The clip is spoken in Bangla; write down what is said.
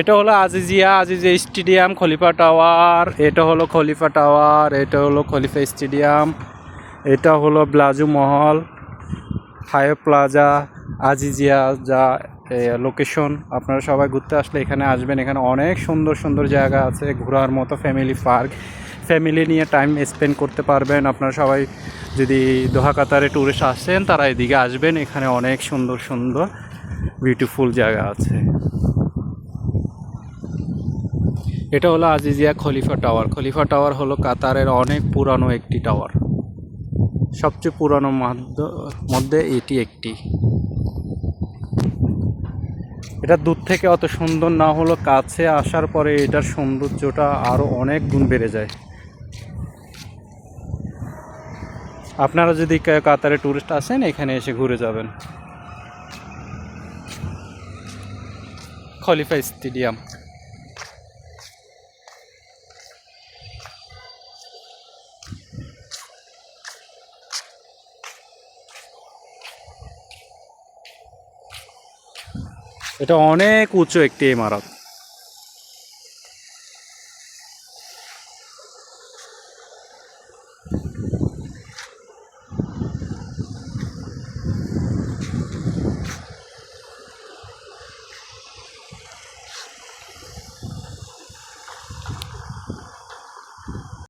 এটা হলো আজিজিয়া স্টেডিয়াম, খলিফা টাওয়ার। এটা হলো খলিফা টাওয়ার, এটা হলো খলিফা স্টেডিয়াম, এটা হলো ব্লাজু মহল, হায় প্লাজা, আজিজিয়া যা লোকেশন। আপনারা সবাই ঘুরতে আসলে এখানে আসবেন। এখানে অনেক সুন্দর সুন্দর জায়গা আছে ঘোরার মতো, ফ্যামিলি পার্ক, ফ্যামিলি নিয়ে টাইম স্পেন্ড করতে পারবেন। আপনারা সবাই যদি দোহা কাতারে ট্যুরিস্ট আসেন তারা এদিকে আসবেন, এখানে অনেক সুন্দর সুন্দর বিউটিফুল জায়গা আছে। এটা হলো আজিজিয়া খলিফা টাওয়ার। খলিফা টাওয়ার হলো কাতারের অনেক পুরানো একটি টাওয়ার, সবচেয়ে পুরানো মধ্যে এটি একটি। এটা দূর থেকে অত সুন্দর না হলো, কাছে আসার পরে এটার সৌন্দর্যটা আরও অনেক গুণ বেড়ে যায়। আপনারা যদি কাতারে ট্যুরিস্ট আসেন এখানে এসে ঘুরে যাবেন। খলিফা স্টেডিয়াম। এটা অনেক উঁচু একটি ইমারত।